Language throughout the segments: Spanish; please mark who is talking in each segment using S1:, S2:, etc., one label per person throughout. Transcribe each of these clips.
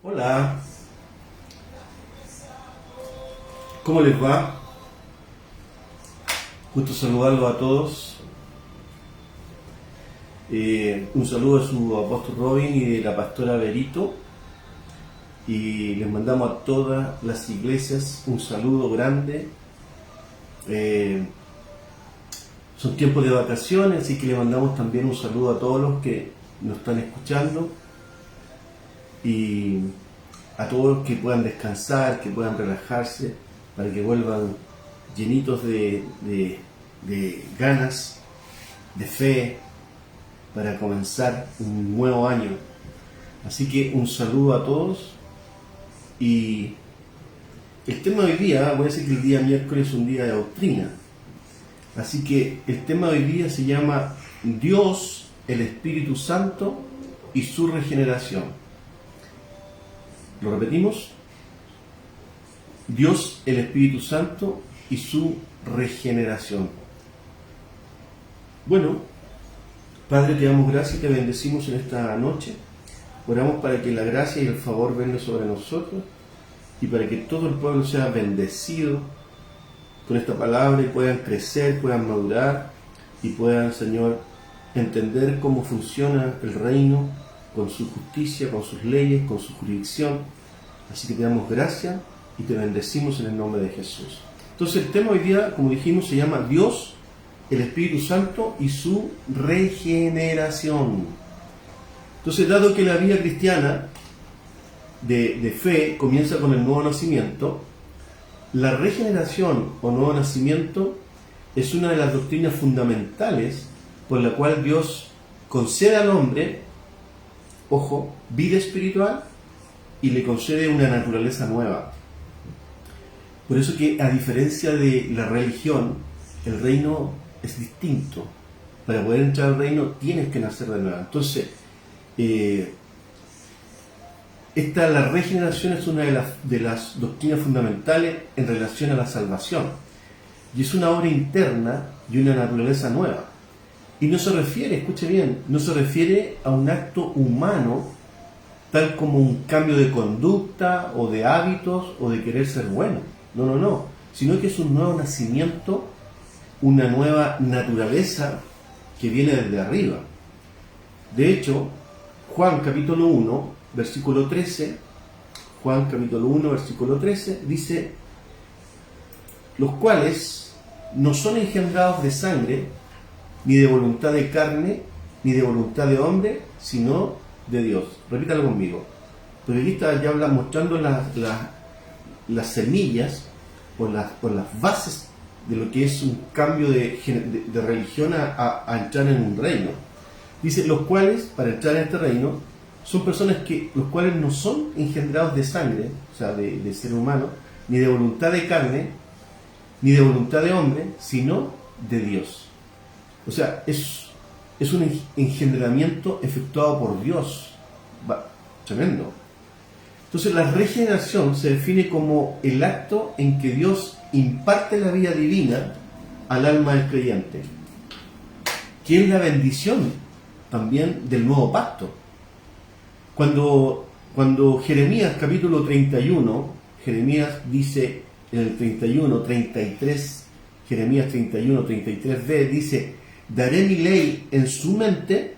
S1: Hola, ¿cómo les va? Gusto saludarlos a todos. Un saludo a su apóstol Robin y de la pastora Berito. Y les mandamos a todas las iglesias un saludo grande. Son tiempos de vacaciones, así que les mandamos también un saludo a todos los que nos están escuchando. Y a todos que puedan descansar, que puedan relajarse, para que vuelvan llenitos de ganas, de fe, para comenzar un nuevo año. Así que un saludo a todos. Y el tema de hoy día, voy a decir que el día miércoles es un día de doctrina. Así que el tema de hoy día se llama Dios, el Espíritu Santo y su regeneración. ¿Lo repetimos? Dios, el Espíritu Santo y su regeneración. Bueno, Padre, te damos gracias y te bendecimos en esta noche. Oramos para que la gracia y el favor vengan sobre nosotros y para que todo el pueblo sea bendecido con esta palabra y puedan crecer, puedan madurar y puedan, Señor, entender cómo funciona el reino con su justicia, con sus leyes, con su jurisdicción. Así que te damos gracias y te bendecimos en el nombre de Jesús. Entonces el tema hoy día, como dijimos, se llama Dios, el Espíritu Santo y su regeneración. Entonces, dado que la vida cristiana de fe comienza con el nuevo nacimiento, la regeneración o nuevo nacimiento es una de las doctrinas fundamentales por la cual Dios concede al hombre, ojo, vida espiritual y le concede una naturaleza nueva. Por eso que, a diferencia de la religión, el reino es distinto. Para poder entrar al reino tienes que nacer de nuevo. Entonces, la regeneración es una de las doctrinas fundamentales en relación a la salvación. Y es una obra interna y una naturaleza nueva. Y no se refiere, escuche bien, no se refiere a un acto humano tal como un cambio de conducta o de hábitos o de querer ser bueno. No. Sino que es un nuevo nacimiento, una nueva naturaleza que viene desde arriba. De hecho, Juan capítulo 1, versículo 13, Juan capítulo 1, versículo 13, dice: los cuales no son engendrados de sangre, ni de voluntad de carne, ni de voluntad de hombre, sino de Dios. Repítalo conmigo. Porque aquí está ya mostrando las semillas o las bases de lo que es un cambio de religión a entrar en un reino. Dice, los cuales, para entrar en este reino, son personas los cuales no son engendrados de sangre, o sea, de ser humano, ni de voluntad de carne, ni de voluntad de hombre, sino de Dios. O sea, es un engendramiento efectuado por Dios. Tremendo. Entonces, la regeneración se define como el acto en que Dios imparte la vida divina al alma del creyente, que es la bendición también del nuevo pacto. Cuando Jeremías capítulo 31, Jeremías dice en el 31, 33, Jeremías 31, 33b, dice: daré mi ley en su mente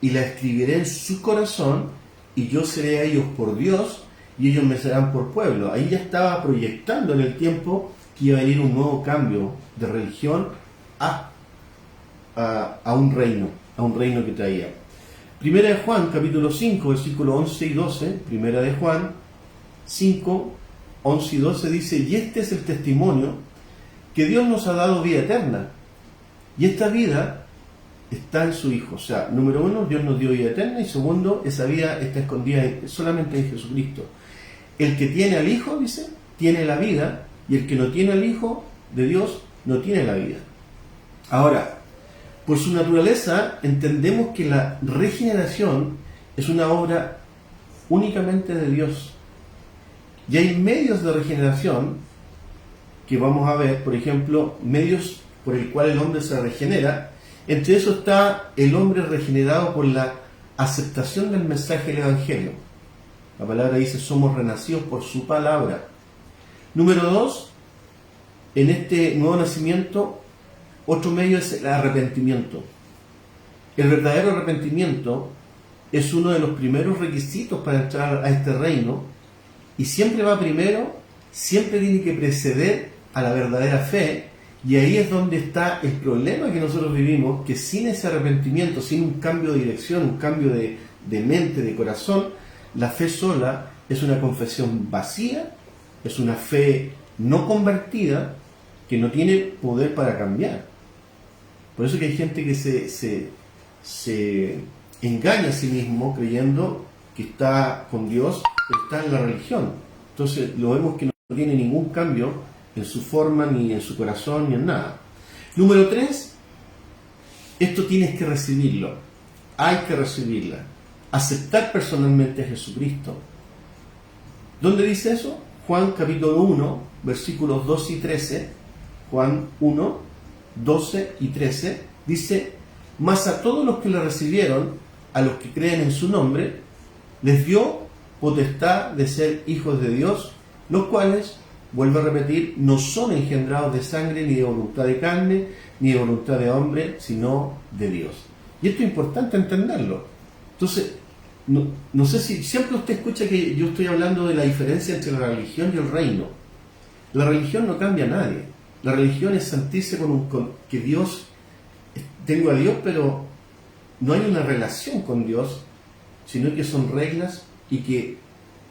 S1: y la escribiré en su corazón, y yo seré a ellos por Dios y ellos me serán por pueblo. Ahí ya estaba proyectando en el tiempo que iba a venir un nuevo cambio de religión a un reino que traía. Primera de Juan, capítulo 5, versículos 11 y 12, Primera de Juan 5, 11 y 12 dice: y este es el testimonio que Dios nos ha dado vida eterna, y esta vida está en su Hijo. O sea, número uno, Dios nos dio vida eterna, y segundo, esa vida está escondida solamente en Jesucristo. El que tiene al Hijo, dice, tiene la vida, y el que no tiene al Hijo de Dios no tiene la vida. Ahora, por su naturaleza, entendemos que la regeneración es una obra únicamente de Dios. Y hay medios de regeneración que vamos a ver, por ejemplo, medios por el cual el hombre se regenera. Entre eso está el hombre regenerado por la aceptación del mensaje del Evangelio. La palabra dice, somos renacidos por su palabra. Número 2, en este nuevo nacimiento, otro medio es el arrepentimiento. El verdadero arrepentimiento es uno de los primeros requisitos para entrar a este reino, y siempre va primero, siempre tiene que preceder a la verdadera fe, y ahí es donde está el problema que nosotros vivimos, que sin ese arrepentimiento, sin un cambio de dirección, un cambio de mente, de corazón, la fe sola es una confesión vacía, es una fe no convertida, que no tiene poder para cambiar. Por eso que hay gente que se engaña a sí mismo creyendo que está con Dios, pero está en la religión. Entonces lo vemos que no tiene ningún cambio en su forma, ni en su corazón, ni en nada. Número 3, esto tienes que recibirlo. Hay que recibirla. Aceptar personalmente a Jesucristo. ¿Dónde dice eso? Juan capítulo 1, versículos 12 y 13. Juan 1, 12 y 13. Dice, mas a todos los que le recibieron, a los que creen en su nombre, les dio potestad de ser hijos de Dios, los cuales, vuelvo a repetir, no son engendrados de sangre, ni de voluntad de carne, ni de voluntad de hombre, sino de Dios. Y esto es importante entenderlo. Entonces, no sé si siempre usted escucha que yo estoy hablando de la diferencia entre la religión y el reino. La religión no cambia a nadie. La religión es sentirse con que Dios, tengo a Dios, pero no hay una relación con Dios, sino que son reglas y que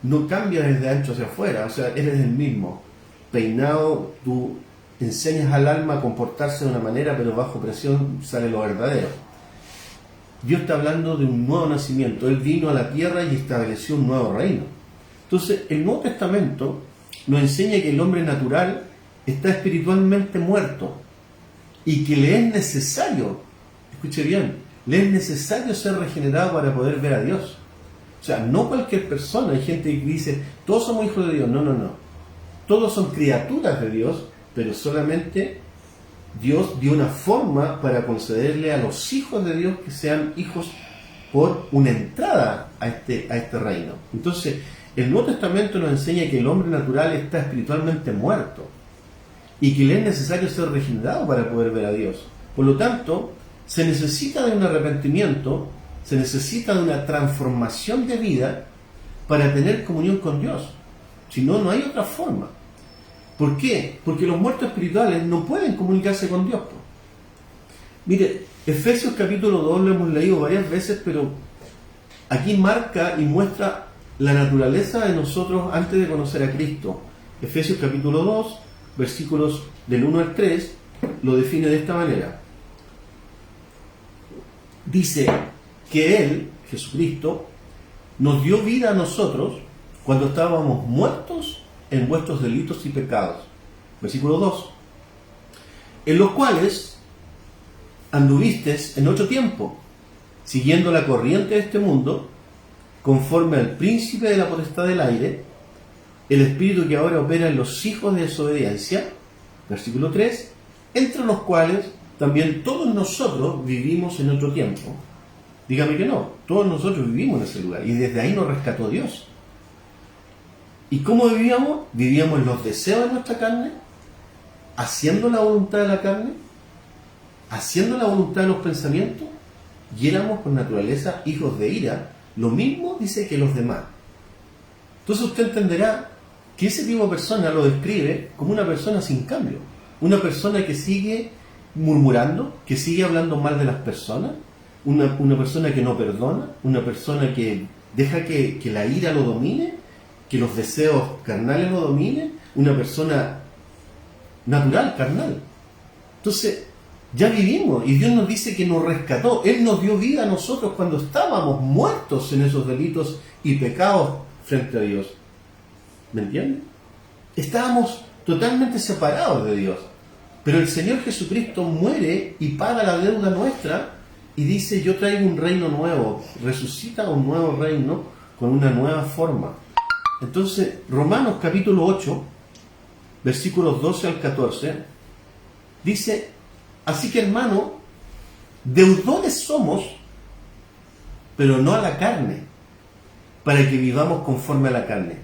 S1: no cambia desde adentro hacia afuera. O sea, eres el mismo. Peinado, tú enseñas al alma a comportarse de una manera, pero bajo presión sale lo verdadero. Dios está hablando de un nuevo nacimiento. Él vino a la tierra y estableció un nuevo reino. Entonces, el Nuevo Testamento nos enseña que el hombre natural está espiritualmente muerto y que le es necesario, escuche bien, le es necesario ser regenerado para poder ver a Dios. O sea, no cualquier persona. Hay gente que dice, todos somos hijos de Dios. No. Todos son criaturas de Dios, pero solamente Dios dio una forma para concederle a los hijos de Dios que sean hijos por una entrada a este reino. Entonces, el Nuevo Testamento nos enseña que el hombre natural está espiritualmente muerto y que le es necesario ser regenerado para poder ver a Dios. Por lo tanto, se necesita de un arrepentimiento, se necesita de una transformación de vida para tener comunión con Dios. Si no, no hay otra forma. ¿Por qué? Porque los muertos espirituales no pueden comunicarse con Dios. Mire, Efesios capítulo 2 lo hemos leído varias veces, pero aquí marca y muestra la naturaleza de nosotros antes de conocer a Cristo. Efesios capítulo 2, versículos del 1 al 3, lo define de esta manera. Dice que Él, Jesucristo, nos dio vida a nosotros cuando estábamos muertos en vuestros delitos y pecados. Versículo 2. En los cuales anduvisteis en otro tiempo, siguiendo la corriente de este mundo, conforme al príncipe de la potestad del aire, el espíritu que ahora opera en los hijos de desobediencia. Versículo 3. Entre los cuales también todos nosotros vivimos en otro tiempo. Dígame que no, todos nosotros vivimos en ese lugar y desde ahí nos rescató Dios. ¿Y cómo vivíamos? Vivíamos en los deseos de nuestra carne, haciendo la voluntad de la carne, haciendo la voluntad de los pensamientos, y éramos por naturaleza hijos de ira, lo mismo dice que los demás. Entonces usted entenderá que ese tipo de persona lo describe como una persona sin cambio, una persona que sigue murmurando, que sigue hablando mal de las personas, una persona que no perdona, una persona que deja que la ira lo domine, que los deseos carnales lo dominen, una persona natural, carnal. Entonces, ya vivimos y Dios nos dice que nos rescató. Él nos dio vida a nosotros cuando estábamos muertos en esos delitos y pecados frente a Dios. ¿Me entienden? Estábamos totalmente separados de Dios. Pero el Señor Jesucristo muere y paga la deuda nuestra y dice, yo traigo un reino nuevo, resucita un nuevo reino con una nueva forma. Entonces, Romanos capítulo 8, versículos 12 al 14, dice, así que hermano, deudores somos, pero no a la carne, para que vivamos conforme a la carne.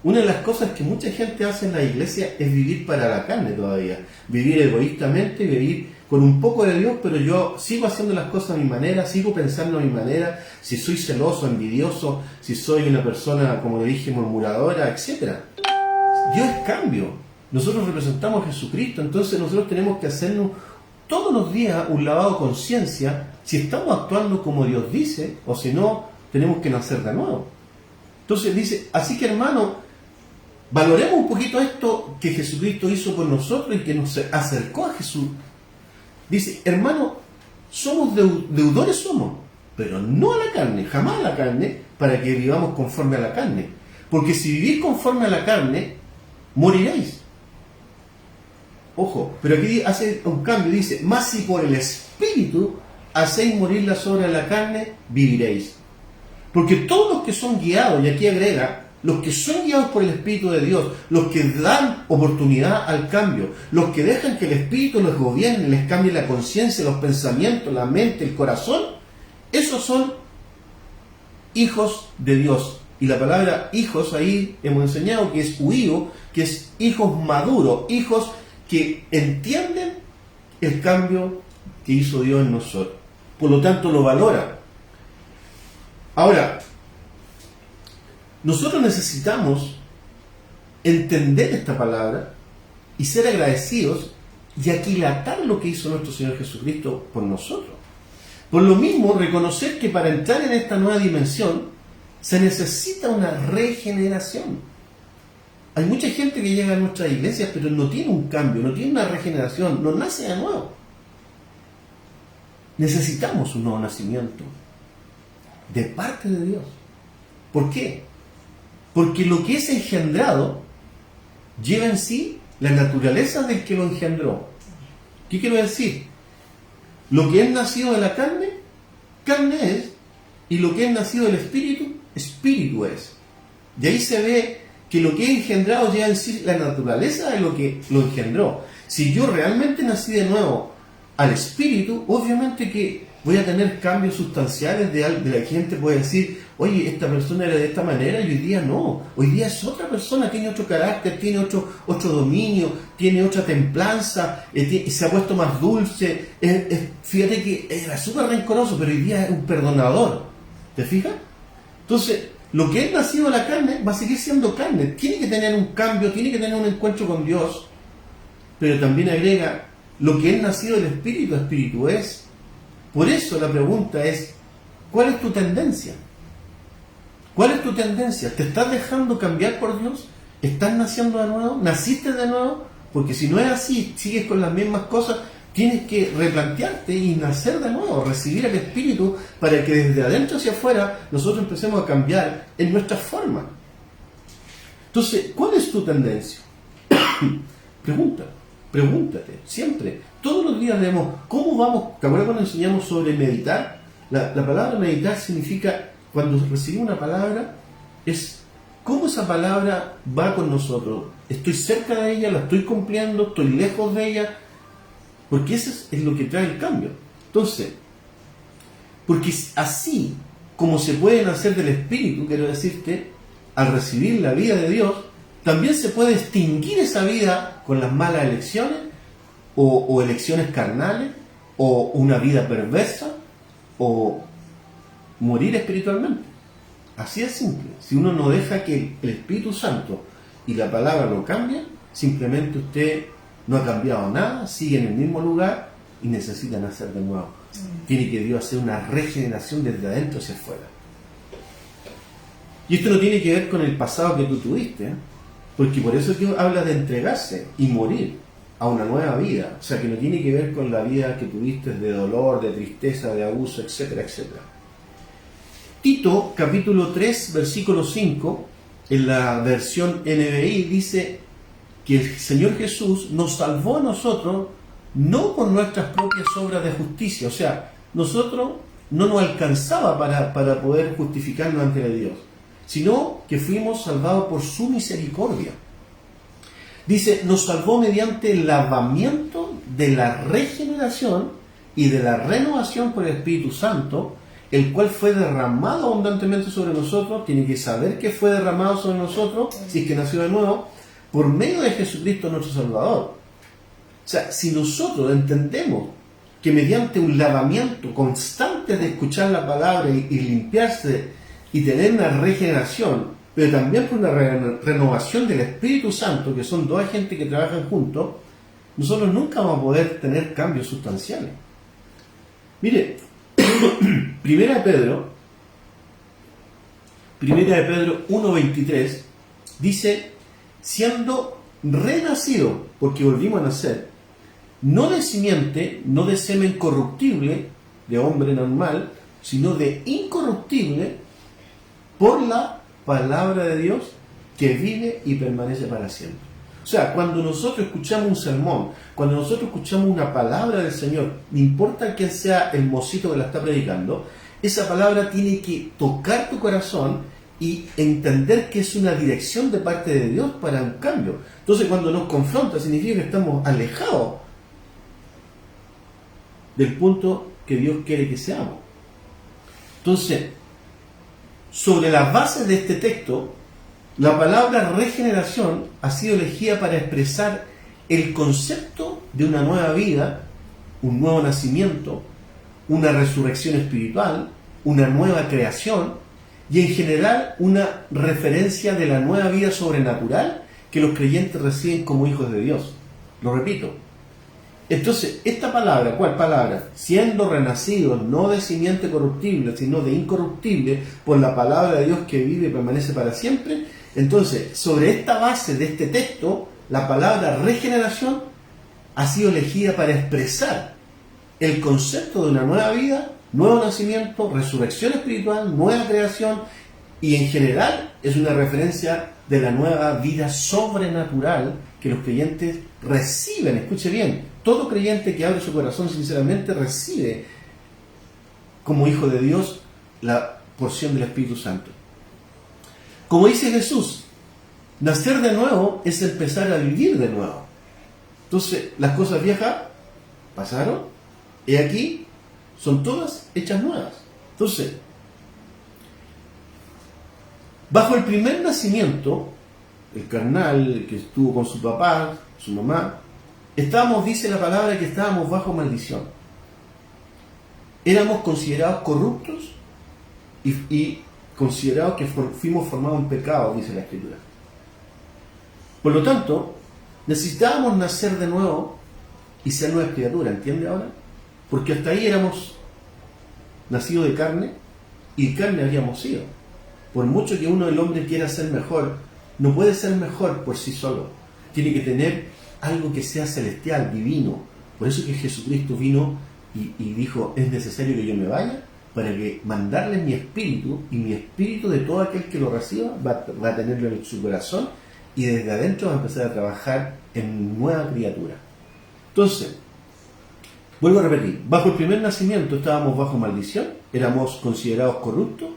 S1: Una de las cosas que mucha gente hace en la iglesia es vivir para la carne todavía, vivir egoístamente, vivir con un poco de Dios, pero yo sigo haciendo las cosas a mi manera, sigo pensando a mi manera, si soy celoso, envidioso, si soy una persona, como le dije, murmuradora, etc. Dios es cambio. Nosotros representamos a Jesucristo, entonces nosotros tenemos que hacernos todos los días un lavado de conciencia si estamos actuando como Dios dice, o si no, tenemos que nacer de nuevo. Entonces dice, así que hermano, valoremos un poquito esto que Jesucristo hizo por nosotros y que nos acercó a Jesús. Dice, hermano, somos deudores somos, pero no a la carne, jamás a la carne, para que vivamos conforme a la carne. Porque si vivís conforme a la carne, moriréis. Ojo, pero aquí hace un cambio, dice, más si por el Espíritu hacéis morir las obras de la carne, viviréis. Porque todos los que son guiados, y aquí agrega, los que son guiados por el Espíritu de Dios, los que dan oportunidad al cambio, los que dejan que el Espíritu los gobierne, les cambie la conciencia, los pensamientos, la mente, el corazón, esos son hijos de Dios. Y la palabra hijos ahí hemos enseñado que es huío, que es hijos maduros, hijos que entienden el cambio que hizo Dios en nosotros. Por lo tanto lo valoran. Ahora, nosotros necesitamos entender esta palabra y ser agradecidos y aquilatar lo que hizo nuestro Señor Jesucristo por nosotros. Por lo mismo, reconocer que para entrar en esta nueva dimensión se necesita una regeneración. Hay mucha gente que llega a nuestras iglesias pero no tiene un cambio, no tiene una regeneración, no nace de nuevo. Necesitamos un nuevo nacimiento de parte de Dios. ¿Por qué? Porque lo que es engendrado lleva en sí la naturaleza del que lo engendró. ¿Qué quiero decir? Lo que es nacido de la carne, carne es, y lo que es nacido del espíritu, espíritu es. Y ahí se ve que lo que es engendrado lleva en sí la naturaleza de lo que lo engendró. Si yo realmente nací de nuevo al espíritu, obviamente que voy a tener cambios sustanciales de la gente puede decir, oye, esta persona era de esta manera y hoy día no. Hoy día es otra persona, tiene otro carácter, tiene otro dominio, tiene otra templanza, y se ha puesto más dulce. Fíjate que era súper rencoroso, pero hoy día es un perdonador. ¿Te fijas? Entonces, lo que es nacido de la carne va a seguir siendo carne. Tiene que tener un cambio, tiene que tener un encuentro con Dios, pero también agrega, lo que es nacido del espíritu, espíritu es. Por eso la pregunta es, ¿cuál es tu tendencia? ¿Cuál es tu tendencia? ¿Te estás dejando cambiar por Dios? ¿Estás naciendo de nuevo? ¿Naciste de nuevo? Porque si no es así, sigues con las mismas cosas, tienes que replantearte y nacer de nuevo, recibir el Espíritu para que desde adentro hacia afuera nosotros empecemos a cambiar en nuestra forma. Entonces, ¿cuál es tu tendencia? Pregúntate, siempre. Todos los días leemos, ¿cómo vamos? ¿Te acuerdas cuando enseñamos sobre meditar? La palabra meditar significa, cuando recibimos una palabra, es cómo esa palabra va con nosotros. ¿Estoy cerca de ella? ¿La estoy cumpliendo? ¿Estoy lejos de ella? Porque eso es lo que trae el cambio. Entonces, porque así como se puede nacer del Espíritu, quiero decirte, al recibir la vida de Dios, también se puede extinguir esa vida con las malas elecciones, o elecciones carnales, o una vida perversa, o morir espiritualmente. Así es simple. Si uno no deja que el Espíritu Santo y la palabra lo cambien, simplemente usted no ha cambiado nada, sigue en el mismo lugar y necesita nacer de nuevo. Tiene que Dios hacer una regeneración desde adentro hacia afuera. Y esto no tiene que ver con el pasado que tú tuviste, porque por eso Dios habla de entregarse y morir a una nueva vida. O sea, que no tiene que ver con la vida que tuviste de dolor, de tristeza, de abuso, etcétera, etcétera. Tito, capítulo 3, versículo 5, en la versión NBI, dice que el Señor Jesús nos salvó a nosotros no con nuestras propias obras de justicia. O sea, nosotros no nos alcanzaba para poder justificarnos ante Dios, sino que fuimos salvados por su misericordia. Dice, nos salvó mediante el lavamiento de la regeneración y de la renovación por el Espíritu Santo, el cual fue derramado abundantemente sobre nosotros, tiene que saber que fue derramado sobre nosotros, si es que nació de nuevo, por medio de Jesucristo nuestro Salvador. O sea, si nosotros entendemos que mediante un lavamiento constante de escuchar la palabra y limpiarse y tener una regeneración, pero también por una renovación del Espíritu Santo, que son dos agentes que trabajan juntos, nosotros nunca vamos a poder tener cambios sustanciales. Mire, Primera de Pedro 1:23 dice, siendo renacido, porque volvimos a nacer, no de simiente, no de semen corruptible, de hombre normal, sino de incorruptible, por la palabra de Dios que vive y permanece para siempre. O sea, cuando nosotros escuchamos un sermón, cuando nosotros escuchamos una palabra del Señor, no importa quién sea el mocito que la está predicando, esa palabra tiene que tocar tu corazón y entender que es una dirección de parte de Dios para un cambio. Entonces, cuando nos confronta, significa que estamos alejados del punto que Dios quiere que seamos. Entonces, sobre las bases de este texto, la palabra regeneración ha sido elegida para expresar el concepto de una nueva vida, un nuevo nacimiento, una resurrección espiritual, una nueva creación y en general una referencia de la nueva vida sobrenatural que los creyentes reciben como hijos de Dios. Lo repito. Entonces, esta palabra, ¿cuál palabra? Siendo renacidos, no de simiente corruptible, sino de incorruptible, por la palabra de Dios que vive y permanece para siempre. Entonces, sobre esta base de este texto, la palabra regeneración ha sido elegida para expresar el concepto de una nueva vida, nuevo nacimiento, resurrección espiritual, nueva creación, y en general es una referencia de la nueva vida sobrenatural que los creyentes reciben. Escuche bien, todo creyente que abre su corazón sinceramente recibe como hijo de Dios la porción del Espíritu Santo. Como dice Jesús, nacer de nuevo es empezar a vivir de nuevo. Entonces, las cosas viejas pasaron, y aquí son todas hechas nuevas. Entonces, bajo el primer nacimiento, el carnal que estuvo con su papá, su mamá, estábamos, dice la palabra, que estábamos bajo maldición. Éramos considerados corruptos y considerados que fuimos formados en pecado, dice la Escritura. Por lo tanto, necesitábamos nacer de nuevo y ser nueva criatura, ¿entiende ahora? Porque hasta ahí éramos nacidos de carne y carne habíamos sido. Por mucho que el hombre quiera ser mejor, no puede ser mejor por sí solo. Tiene que tener algo que sea celestial, divino. Por eso que Jesucristo vino y dijo, es necesario que yo me vaya para que mandarles mi espíritu, y mi espíritu de todo aquel que lo reciba va a tenerlo en su corazón, y desde adentro va a empezar a trabajar en nueva criatura. Entonces, vuelvo a repetir, bajo el primer nacimiento estábamos bajo maldición, éramos considerados corruptos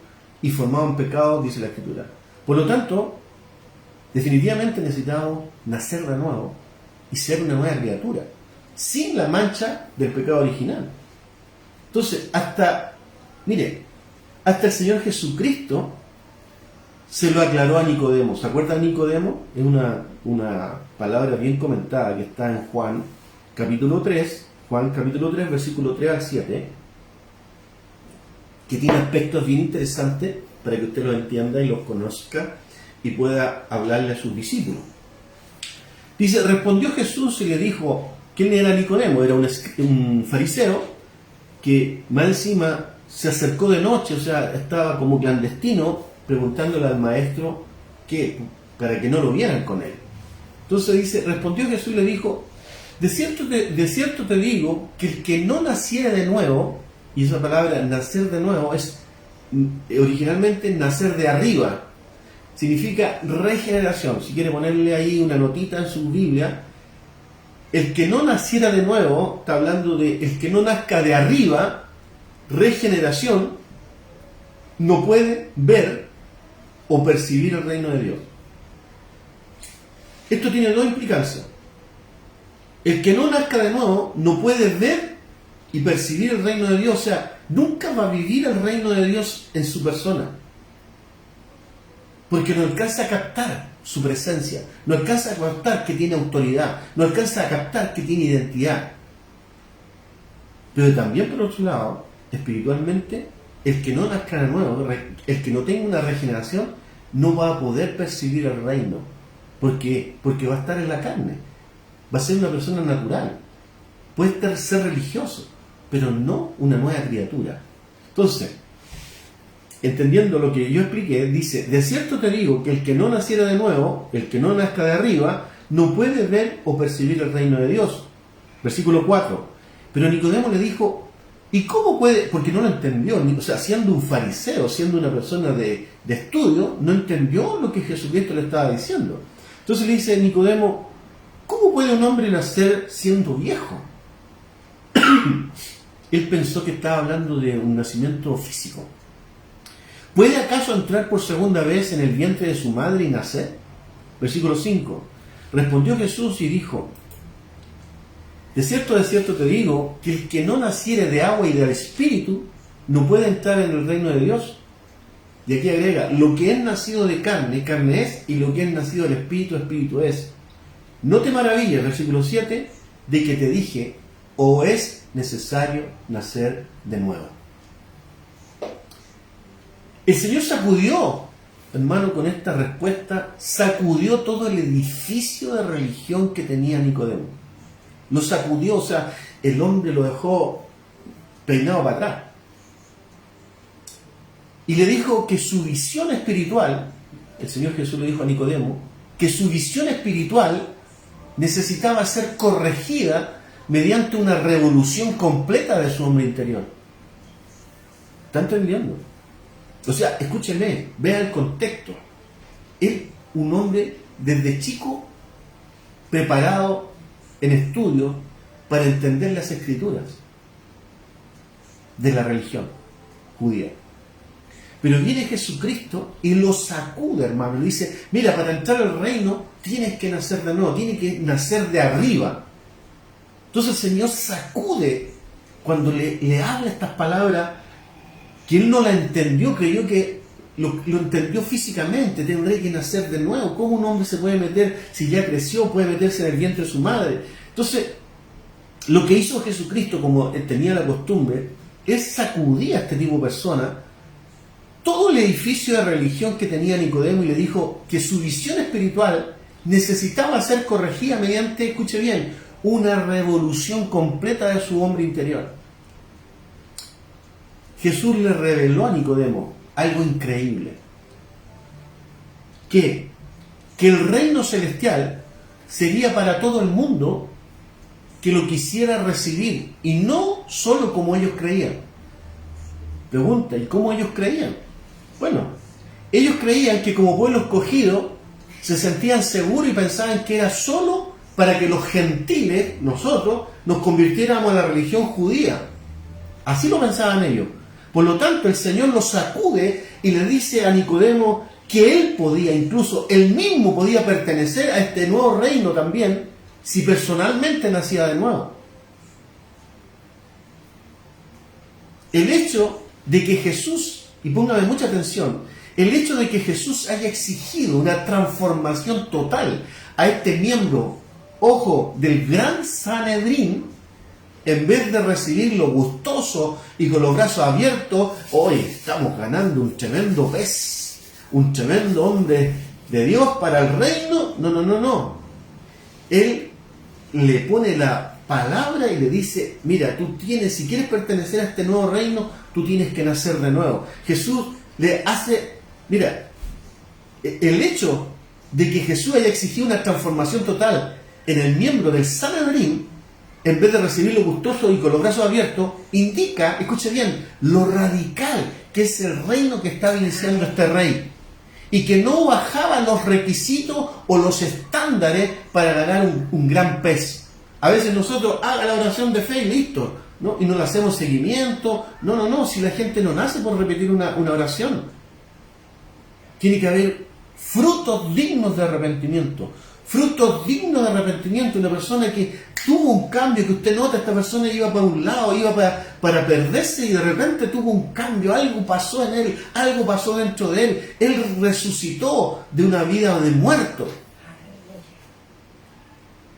S1: y formados en pecado, dice la Escritura. Por lo tanto, definitivamente necesitamos nacer de nuevo y ser una nueva criatura, sin la mancha del pecado original. Entonces, hasta el Señor Jesucristo se lo aclaró a Nicodemo. ¿Se acuerdan de Nicodemo? Es una palabra bien comentada que está en Juan capítulo 3, versículo 3 al 7, que tiene aspectos bien interesantes para que usted los entienda y los conozca y pueda hablarle a sus discípulos. Dice, respondió Jesús y le dijo, ¿quién era Nicodemo? Era un fariseo que más encima se acercó de noche, o sea, estaba como clandestino, preguntándole al maestro para que no lo vieran con él. Entonces dice, respondió Jesús y le dijo, de cierto te digo que el que no naciera de nuevo, y esa palabra nacer de nuevo es originalmente nacer de arriba, significa regeneración. Si quiere ponerle ahí una notita en su Biblia, el que no naciera de nuevo, está hablando de el que no nazca de arriba, regeneración, no puede ver o percibir el reino de Dios. Esto tiene dos implicancias. El que no nazca de nuevo no puede ver y percibir el reino de Dios. O sea, nunca va a vivir el reino de Dios en su persona, porque no alcanza a captar su presencia, no alcanza a captar que tiene autoridad, no alcanza a captar que tiene identidad. Pero también, por otro lado, espiritualmente, el que no nazca de nuevo, el que no tenga una regeneración, no va a poder percibir el reino, porque va a estar en la carne, va a ser una persona natural, puede ser religioso, pero no una nueva criatura. Entonces, entendiendo lo que yo expliqué, dice: de cierto te digo que el que no naciera de nuevo, el que no nazca de arriba, no puede ver o percibir el reino de Dios. Versículo 4. Pero Nicodemo le dijo: ¿y cómo puede? Porque no lo entendió. O sea, siendo un fariseo, siendo una persona de estudio, no entendió lo que Jesucristo le estaba diciendo. Entonces le dice Nicodemo: ¿cómo puede un hombre nacer siendo viejo? Él pensó que estaba hablando de un nacimiento físico. ¿Puede acaso entrar por segunda vez en el vientre de su madre y nacer? Versículo 5. Respondió Jesús y dijo: de cierto te digo, que el que no naciere de agua y del Espíritu no puede entrar en el reino de Dios. Y aquí agrega: lo que es nacido de carne, carne es, y lo que es nacido del Espíritu, Espíritu es. No te maravilles, versículo 7, de que te dije: o es necesario nacer de nuevo. El Señor sacudió, hermano, con esta respuesta, sacudió todo el edificio de religión que tenía Nicodemo. Lo sacudió, o sea, el hombre lo dejó peinado para atrás. Y le dijo que su visión espiritual, el Señor Jesús le dijo a Nicodemo, que su visión espiritual necesitaba ser corregida mediante una revolución completa de su hombre interior. ¿Está entendiendo? O sea, escúchenme, vean el contexto. Él, un hombre desde chico preparado en estudio para entender las escrituras de la religión judía. Pero viene Jesucristo y lo sacude, hermano, y dice: mira, para entrar al reino tienes que nacer de nuevo, tienes que nacer de arriba. Entonces el Señor sacude cuando le habla estas palabras, que él no la entendió, creyó que lo entendió físicamente: tendré que nacer de nuevo. ¿Cómo un hombre se puede meter, si ya creció, puede meterse en el vientre de su madre? Entonces, lo que hizo Jesucristo, como tenía la costumbre, es sacudir a este tipo de persona todo el edificio de religión que tenía Nicodemo, y le dijo que su visión espiritual necesitaba ser corregida mediante, escuche bien, una revolución completa de su hombre interior. Jesús le reveló a Nicodemo algo increíble: que el reino celestial sería para todo el mundo que lo quisiera recibir, y no solo como ellos creían. Pregunta: ¿y cómo ellos creían? Bueno, ellos creían que como pueblo escogido se sentían seguros y pensaban que era solo para que los gentiles, nosotros, nos convirtiéramos a la religión judía. Así lo pensaban ellos. Por lo tanto, el Señor los sacude y le dice a Nicodemo que él podía, incluso él mismo podía pertenecer a este nuevo reino también, si personalmente nacía de nuevo. El hecho de que Jesús, y póngame mucha atención, el hecho de que Jesús haya exigido una transformación total a este miembro, ojo, del gran Sanedrín, en vez de recibirlo gustoso y con los brazos abiertos: hoy estamos ganando un tremendo pez, un tremendo hombre de Dios para el reino. No. Él le pone la palabra y le dice: mira, tú tienes, si quieres pertenecer a este nuevo reino, tú tienes que nacer de nuevo. Jesús le hace, mira, el hecho de que Jesús haya exigido una transformación total en el miembro del Sanedrín, en vez de recibirlo gustoso y con los brazos abiertos, indica, escuche bien, lo radical que es el reino que estaba iniciando este rey, y que no bajaba los requisitos o los estándares para ganar un gran pez. A veces nosotros, haga la oración de fe y listo, ¿no? Y no le hacemos seguimiento. No, si la gente no nace por repetir una oración. Tiene que haber frutos dignos de arrepentimiento, frutos dignos de arrepentimiento. Una persona que tuvo un cambio, que usted nota, esta persona iba para un lado, iba para perderse y de repente tuvo un cambio, algo pasó en él, algo pasó dentro de él resucitó de una vida de muerto.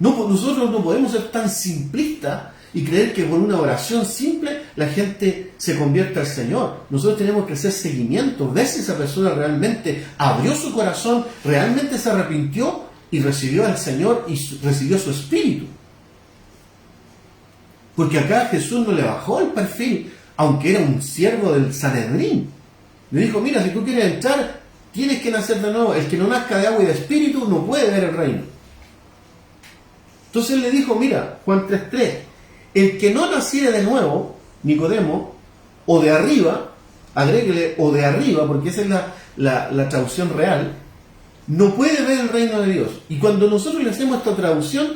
S1: No, nosotros no podemos ser tan simplistas y creer que por una oración simple la gente se convierta al Señor. Nosotros tenemos que hacer seguimiento, ver si esa persona realmente abrió su corazón, realmente se arrepintió y recibió al Señor y recibió su espíritu. Porque acá Jesús no le bajó el perfil, aunque era un siervo del Sanedrín. Le dijo, mira, si tú quieres entrar, tienes que nacer de nuevo. El que no nazca de agua y de espíritu no puede ver el reino. Entonces él le dijo, mira, Juan 3:3, el que no naciere de nuevo, Nicodemo, o de arriba, agréguele o de arriba, porque esa es la traducción real, no puede ver el reino de Dios. Y cuando nosotros le hacemos esta traducción,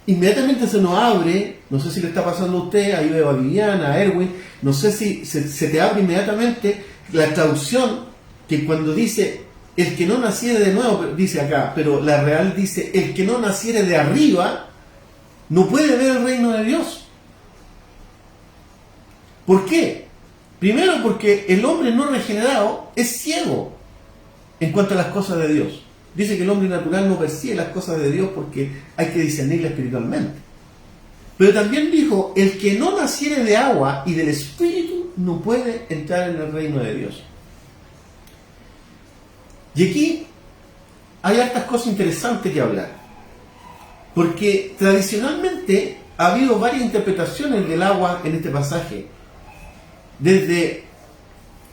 S1: inmediatamente se nos abre, no sé si le está pasando a usted, ahí veo a Viviana, a Erwin, no sé si se te abre inmediatamente la traducción que cuando dice el que no naciere de nuevo, dice acá, pero la real dice el que no naciere de arriba, no puede ver el reino de Dios. ¿Por qué? Primero porque el hombre no regenerado es ciego en cuanto a las cosas de Dios. Dice que el hombre natural no percibe las cosas de Dios porque hay que discernirlas espiritualmente. Pero también dijo, el que no naciere de agua y del espíritu no puede entrar en el reino de Dios. Y aquí hay hartas cosas interesantes que hablar. Porque tradicionalmente ha habido varias interpretaciones del agua en este pasaje. Desde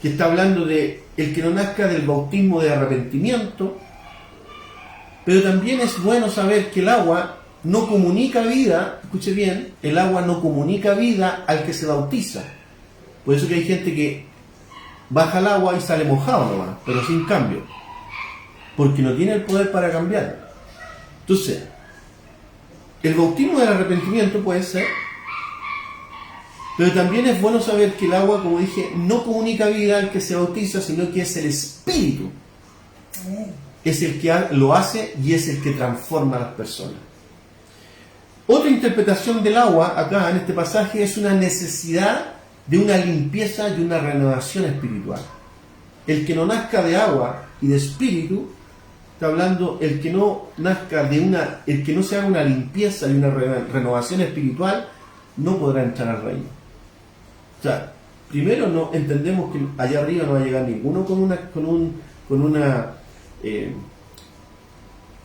S1: que está hablando de el que no nazca del bautismo de arrepentimiento, pero también es bueno saber que el agua no comunica vida, escuche bien, el agua no comunica vida al que se bautiza. Por eso que hay gente que baja el agua y sale mojado nomás, pero sin cambio, porque no tiene el poder para cambiar. Entonces, el bautismo del arrepentimiento puede ser, pero también es bueno saber que el agua, como dije, no comunica vida al que se bautiza, sino que es el Espíritu. Es el que lo hace y es el que transforma a las personas. Otra interpretación del agua, acá en este pasaje, es una necesidad de una limpieza y una renovación espiritual. El que no nazca de agua y de espíritu, está hablando el que no nazca el que no se haga una limpieza y una renovación espiritual, no podrá entrar al reino. O sea, primero no entendemos que allá arriba no va a llegar ninguno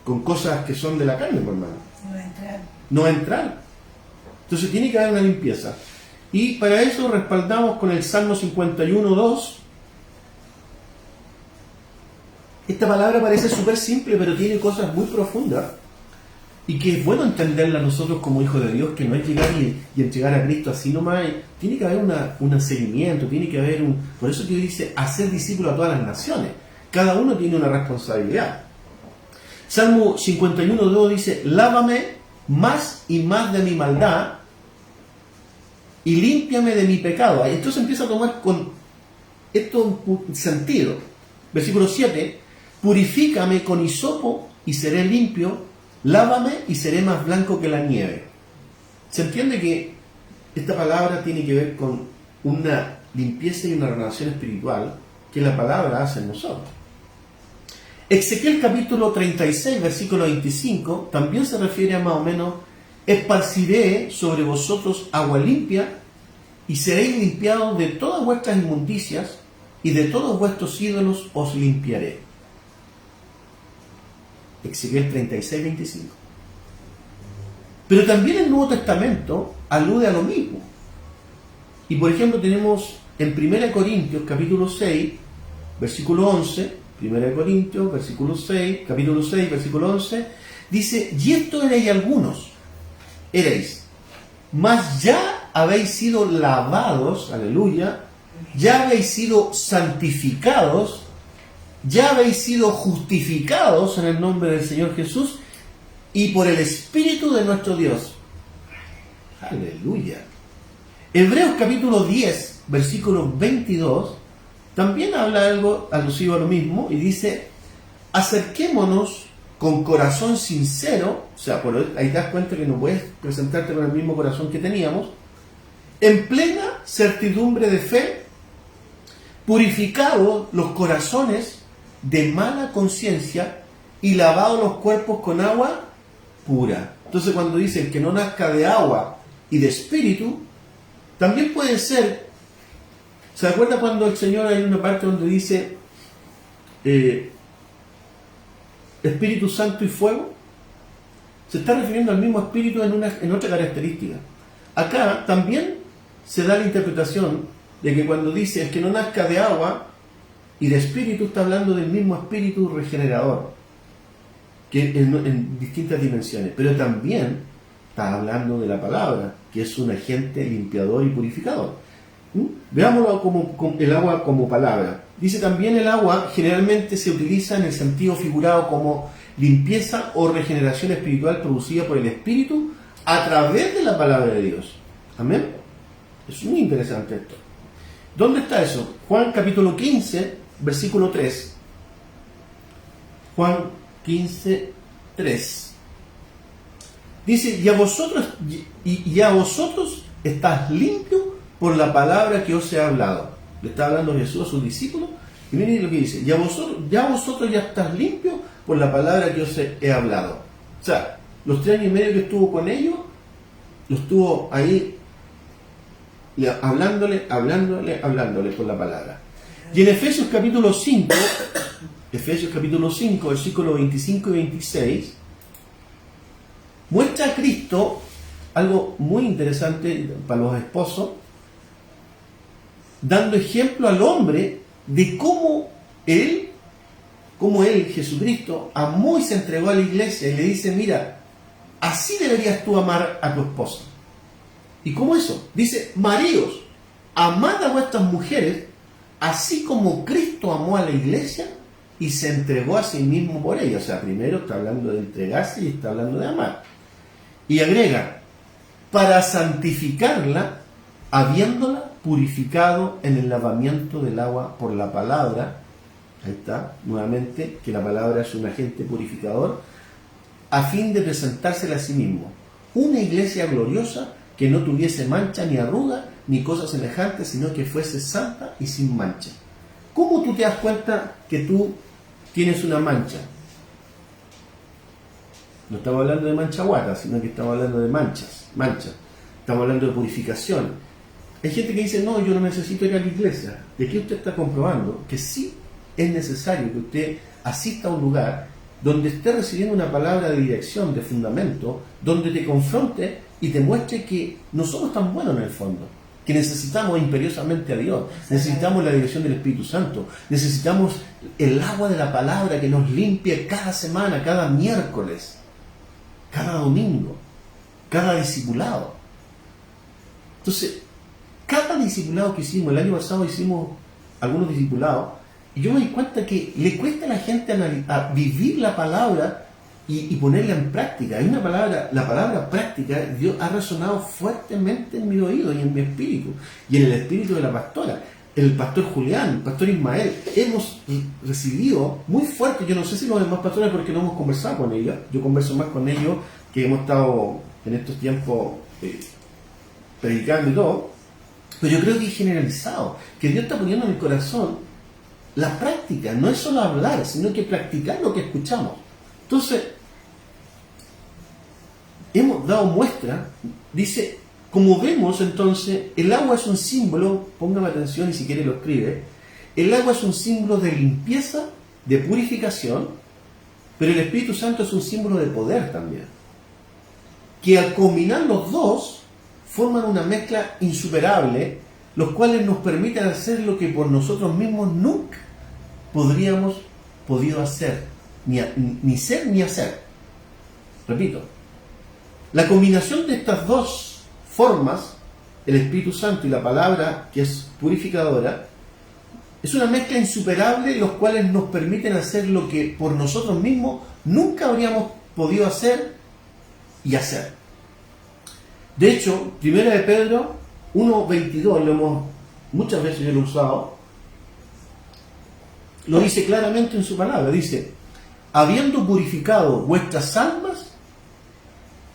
S1: con cosas que son de la carne, por hermano. No va a entrar. Entonces tiene que haber una limpieza. Y para eso respaldamos con el Salmo 51:2. Esta palabra parece súper simple, pero tiene cosas muy profundas. Y que es bueno entenderla nosotros como hijos de Dios, que no es llegar y entregar a Cristo así nomás. Tiene que haber un seguimiento, tiene que haber Por eso que dice, hacer discípulos a todas las naciones. Cada uno tiene una responsabilidad. Salmo 51:2 dice, lávame más y más de mi maldad y límpiame de mi pecado. Entonces empieza a tomar con esto un sentido. Versículo 7, purifícame con hisopo y seré limpio, lávame y seré más blanco que la nieve. Se entiende que esta palabra tiene que ver con una limpieza y una renovación espiritual que la palabra hace en nosotros. Ezequiel capítulo 36, versículo 25, también se refiere a más o menos, esparciré sobre vosotros agua limpia y seréis limpiados de todas vuestras inmundicias y de todos vuestros ídolos os limpiaré. Ezequiel 36, 25. Pero también el Nuevo Testamento alude a lo mismo. Y por ejemplo tenemos en 1 Corintios capítulo 6, versículo 11, 1 Corintios, versículo 6, capítulo 6, versículo 11, dice, y esto erais algunos, mas ya habéis sido lavados, aleluya, ya habéis sido santificados, ya habéis sido justificados en el nombre del Señor Jesús y por el Espíritu de nuestro Dios. Aleluya. Hebreos capítulo 10, versículo 22, también habla algo alusivo a lo mismo y dice, acerquémonos con corazón sincero, o sea, ahí te das cuenta que no puedes presentarte con el mismo corazón que teníamos, en plena certidumbre de fe, purificados los corazones de mala conciencia y lavados los cuerpos con agua pura. Entonces cuando dicen que no nazca de agua y de espíritu, también puede ser, ¿se acuerda cuando el Señor hay una parte donde dice Espíritu Santo y fuego? Se está refiriendo al mismo espíritu en otra característica. Acá también se da la interpretación de que cuando dice es que no nazca de agua y de espíritu, está hablando del mismo espíritu regenerador, que en distintas dimensiones, pero también está hablando de la palabra, que es un agente limpiador y purificador. Veámoslo como el agua como palabra. Dice también el agua generalmente se utiliza en el sentido figurado como limpieza o regeneración espiritual producida por el Espíritu a través de la palabra de Dios. Amén. Es muy interesante esto. ¿Dónde está eso? Juan capítulo 15, versículo 3. Juan 15, 3. Dice, y a vosotros estás limpios por la palabra que os he hablado. Le está hablando Jesús a sus discípulos. Y miren lo que dice, ya vosotros ya estás limpios por la palabra que os he hablado. O sea, los 3 años y medio que estuvo con ellos, lo estuvo ahí hablándole por la palabra. Y en Efesios capítulo 5, versículos 25 y 26, muestra a Cristo algo muy interesante para los esposos, dando ejemplo al hombre de cómo él, Jesucristo, amó y se entregó a la iglesia y le dice, mira, así deberías tú amar a tu esposa. ¿Y cómo eso? Dice, maridos, amad a vuestras mujeres, así como Cristo amó a la iglesia y se entregó a sí mismo por ella. O sea, primero está hablando de entregarse y está hablando de amar. Y agrega, para santificarla, habiéndola purificado en el lavamiento del agua por la palabra. Ahí está, nuevamente, que la palabra es un agente purificador, a fin de presentársela a sí mismo. Una iglesia gloriosa que no tuviese mancha ni arruga ni cosas semejantes, sino que fuese santa y sin mancha. ¿Cómo tú te das cuenta que tú tienes una mancha? No estamos hablando de mancha guata, sino que estamos hablando de manchas. Estamos hablando de purificación. Hay gente que dice, no, yo no necesito ir a la iglesia. ¿De qué usted está comprobando? Que sí es necesario que usted asista a un lugar donde esté recibiendo una palabra de dirección, de fundamento, donde te confronte y te muestre que no somos tan buenos en el fondo, que necesitamos imperiosamente a Dios, necesitamos la dirección del Espíritu Santo, necesitamos el agua de la palabra que nos limpie cada semana, cada miércoles, cada domingo, cada discipulado. Entonces, cada discipulado que hicimos, el año pasado hicimos algunos discipulados, y yo me di cuenta que le cuesta a la gente a vivir la palabra y ponerla en práctica. Hay una palabra, la palabra práctica, Dios ha resonado fuertemente en mi oído y en mi espíritu, y en el espíritu de la pastora, el pastor Julián, el pastor Ismael. Hemos recibido muy fuerte, yo no sé si los demás pastores porque no hemos conversado con ellos, yo converso más con ellos que hemos estado en estos tiempos predicando y todo, pero yo creo que es generalizado, que Dios está poniendo en el corazón la práctica, no es solo hablar, sino que practicar lo que escuchamos. Entonces, hemos dado muestra, dice, como vemos entonces, el agua es un símbolo, póngame atención y si quiere lo escribe, el agua es un símbolo de limpieza, de purificación, pero el Espíritu Santo es un símbolo de poder también, que al combinar los dos, forman una mezcla insuperable, los cuales nos permiten hacer lo que por nosotros mismos nunca podríamos podido hacer, ni ser ni hacer. Repito, la combinación de estas dos formas, el Espíritu Santo y la palabra que es purificadora, es una mezcla insuperable, los cuales nos permiten hacer lo que por nosotros mismos nunca habríamos podido hacer y hacer. De hecho, 1 de Pedro 1:22, muchas veces yo lo he usado, lo dice claramente en su palabra, dice, habiendo purificado vuestras almas.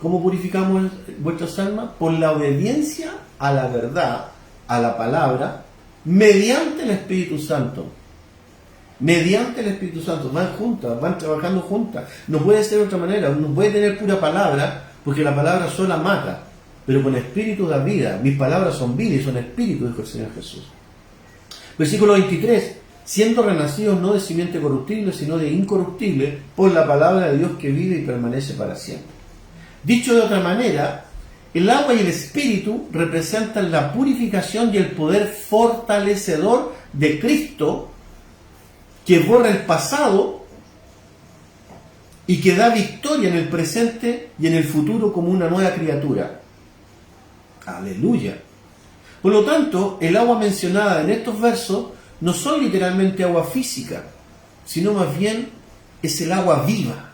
S1: ¿Cómo purificamos vuestras almas? Por la obediencia a la verdad, a la palabra, mediante el Espíritu Santo. Mediante el Espíritu Santo. Van juntas, van trabajando juntas. No puede ser de otra manera. No puede tener pura palabra, porque la palabra sola mata. Pero con espíritu da vida. Mis palabras son vida y son espíritu, dijo el Señor Jesús. Versículo 23. Siendo renacidos no de simiente corruptible, sino de incorruptible, por la palabra de Dios que vive y permanece para siempre. Dicho de otra manera, el agua y el espíritu representan la purificación y el poder fortalecedor de Cristo, que borra el pasado y que da victoria en el presente y en el futuro como una nueva criatura. Aleluya. Por lo tanto, el agua mencionada en estos versos no son literalmente agua física, sino más bien es el agua viva.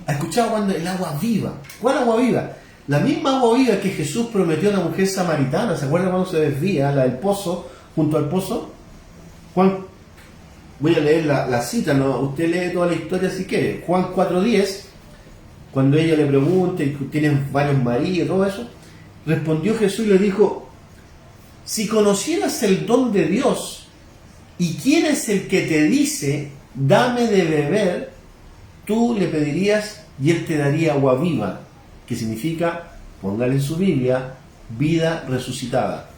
S1: ¿Ha escuchado cuando el agua viva? ¿Cuál agua viva? La misma agua viva que Jesús prometió a la mujer samaritana. ¿Se acuerdan cuando se desvía la del pozo, junto al pozo? Juan, voy a leer la cita, ¿no? Usted lee toda la historia si quiere. Juan 4:10, cuando ella le pregunta y tienen varios maridos y todo eso, respondió Jesús y le dijo: si conocieras el don de Dios y quién es el que te dice, dame de beber, tú le pedirías y él te daría agua viva, que significa, póngale en su Biblia, vida resucitada.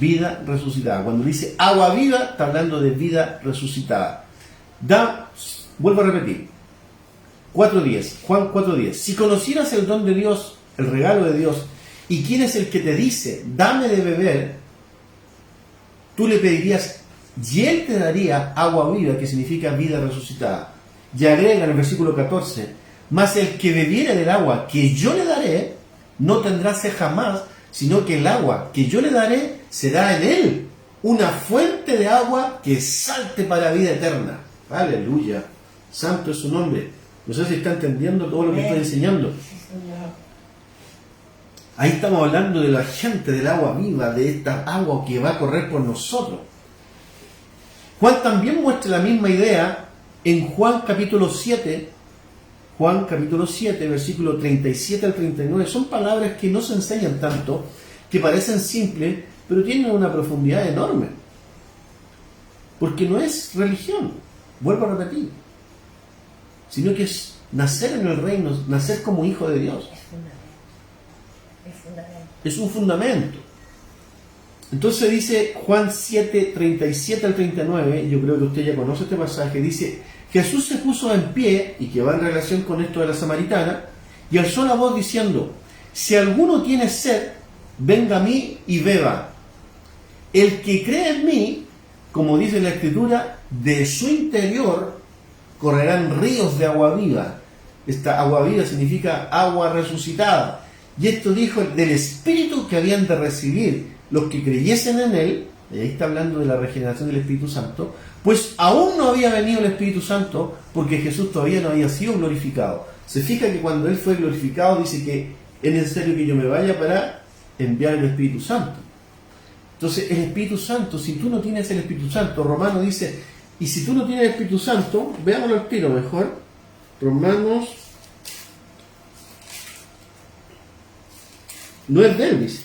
S1: Vida resucitada. Cuando dice agua viva, está hablando de vida resucitada. Vuelvo a repetir. 4:10, Juan 4:10. Si conocieras el don de Dios, el regalo de Dios, y quién es el que te dice, dame de beber, tú le pedirías y él te daría agua viva, que significa vida resucitada. Y agrega en el versículo 14: mas el que bebiere del agua que yo le daré, no tendrá sed jamás, sino que el agua que yo le daré será en él una fuente de agua que salte para vida eterna. Aleluya. Santo es su nombre. No sé si está entendiendo todo lo que estoy enseñando. Ahí estamos hablando de la gente, del agua viva, de esta agua que va a correr por nosotros. Juan también muestra la misma idea en Juan capítulo 7, versículo 37 al 39. Son palabras que no se enseñan tanto, que parecen simples, pero tienen una profundidad enorme. Porque no es religión, vuelvo a repetir, sino que es nacer en el reino, nacer como hijo de Dios. Es un fundamento. Entonces dice Juan 7, 37 al 39, yo creo que usted ya conoce este pasaje, dice: Jesús se puso en pie, y que va en relación con esto de la samaritana, y alzó la voz diciendo: si alguno tiene sed, venga a mí y beba. El que cree en mí, como dice la Escritura, de su interior correrán ríos de agua viva. Esta agua viva significa agua resucitada. Y esto dijo del Espíritu que habían de recibir los que creyesen en Él. Y ahí está hablando de la regeneración del Espíritu Santo. Pues aún no había venido el Espíritu Santo, porque Jesús todavía no había sido glorificado. Se fija que cuando Él fue glorificado dice que es necesario que yo me vaya para enviar el Espíritu Santo. Entonces el Espíritu Santo, si tú no tienes el Espíritu Santo, Romano dice, y si tú no tienes el Espíritu Santo, veámoslo al tiro mejor. Romanos no es de él, dice.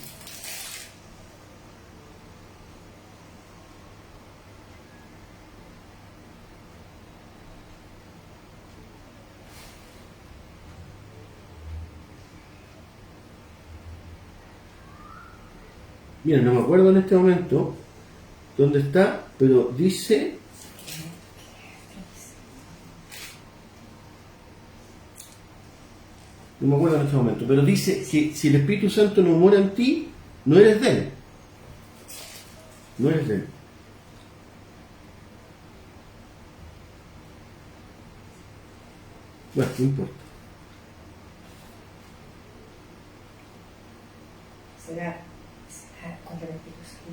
S1: Mira, no me acuerdo en este momento dónde está, pero dice... No me acuerdo en este momento, pero dice que si el Espíritu Santo no mora en ti, no eres de Él. No eres de Él. Bueno, no importa.
S2: Será contra el Espíritu Santo.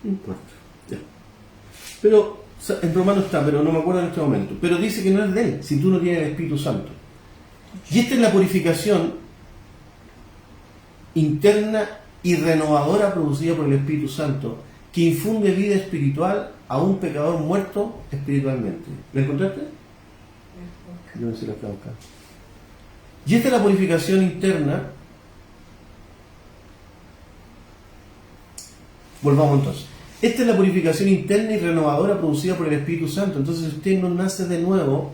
S1: No importa. Ya. Pero en Romano está, pero no me acuerdo en este momento. Pero dice que no es de Él, si tú no tienes el Espíritu Santo. Y esta es la purificación interna y renovadora producida por el Espíritu Santo, que infunde vida espiritual a un pecador muerto espiritualmente. ¿La encontraste? Yo no sé la que buscar. Y esta es la purificación interna. Volvamos entonces. Esta es la purificación interna y renovadora producida por el Espíritu Santo. Entonces, si usted no nace de nuevo,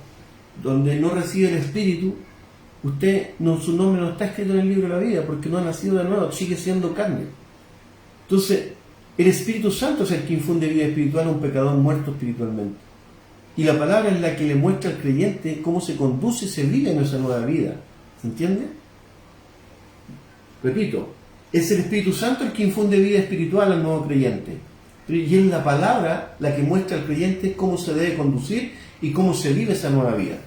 S1: donde no recibe el Espíritu, usted no, su nombre no está escrito en el libro de la vida, porque no ha nacido de nuevo, sigue siendo carne. Entonces, el Espíritu Santo es el que infunde vida espiritual a un pecador muerto espiritualmente. Y la palabra es la que le muestra al creyente cómo se conduce y se vive en esa nueva vida. ¿Se entiende? Repito, es el Espíritu Santo el que infunde vida espiritual al nuevo creyente. Y es la palabra la que muestra al creyente cómo se debe conducir y cómo se vive esa nueva vida.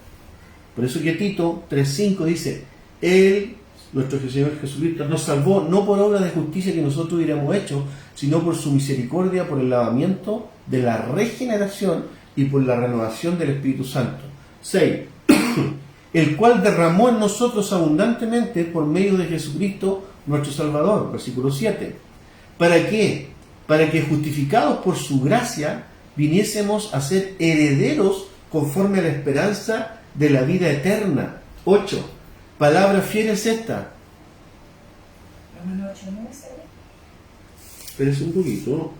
S1: Por eso que Tito 3:5 dice: Él, nuestro Señor Jesucristo, nos salvó no por obra de justicia que nosotros hubiéramos hecho, sino por su misericordia, por el lavamiento de la regeneración y por la renovación del Espíritu Santo. 6. El cual derramó en nosotros abundantemente por medio de Jesucristo nuestro Salvador. Versículo 7. ¿Para qué? Para que justificados por su gracia viniésemos a ser herederos conforme a la esperanza de la vida eterna. 8. Palabra fiel es esta.
S2: Romanos 8:9, ¿sabes?
S1: Espérese un poquito.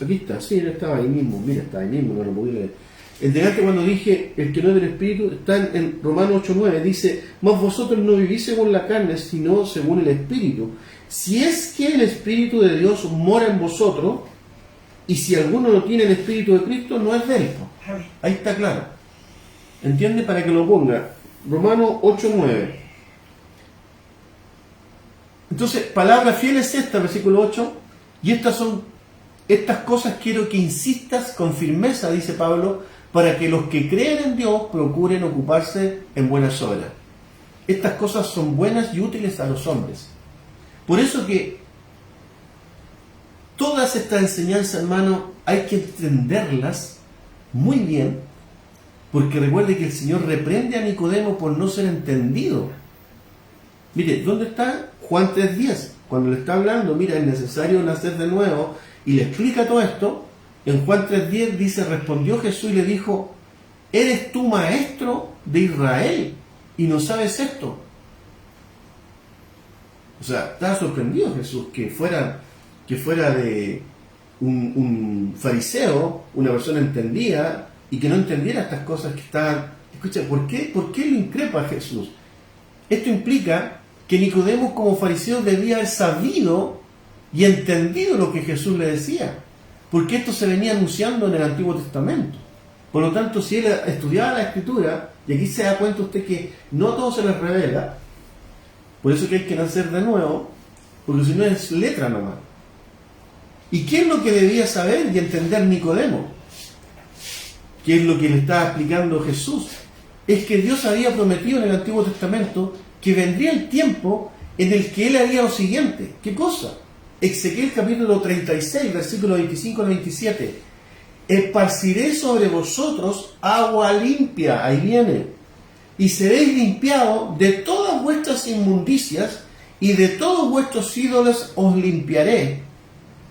S1: Aquí está, sí, él estaba ahí mismo. Mira, está ahí mismo, no lo podía leer. El delante, cuando dije el que no es del Espíritu, está en Romanos 8:9. Dice: mas vosotros no vivís según la carne, sino según el Espíritu. Si es que el Espíritu de Dios mora en vosotros, y si alguno no tiene el Espíritu de Cristo, no es de él. Ahí está claro. ¿Entiende? Para que lo ponga. Romanos 8:9. Entonces, palabra fiel es esta, versículo 8. Y estas cosas quiero que insistas con firmeza, dice Pablo, para que los que creen en Dios procuren ocuparse en buenas obras. Estas cosas son buenas y útiles a los hombres. Por eso que todas estas enseñanzas, hermano, hay que entenderlas muy bien, porque recuerde que el Señor reprende a Nicodemo por no ser entendido. Mire, ¿dónde está Juan 3:10? Cuando le está hablando, mira, es necesario nacer de nuevo, y le explica todo esto. En Juan 3:10 dice: respondió Jesús y le dijo: ¿eres tú maestro de Israel y no sabes esto? O sea, estaba sorprendido Jesús que fuera de un fariseo, una persona entendida, y que no entendiera estas cosas que estaban. Escucha, ¿por qué lo increpa Jesús? Esto implica que Nicodemo, como fariseo, debía haber sabido y entendido lo que Jesús le decía, porque esto se venía anunciando en el Antiguo Testamento. Por lo tanto, si él estudiaba la Escritura, y aquí se da cuenta usted que no todo se les revela, por eso que hay que nacer de nuevo, porque si no es letra nomás. ¿Y qué es lo que debía saber y entender Nicodemo? ¿Qué es lo que le estaba explicando Jesús? Es que Dios había prometido en el Antiguo Testamento que vendría el tiempo en el que Él haría lo siguiente. ¿Qué cosa? Ezequiel capítulo 36, versículos 25 al 27. Esparciré sobre vosotros agua limpia, ahí viene, y seréis limpiados de todas vuestras inmundicias, y de todos vuestros ídolos os limpiaré.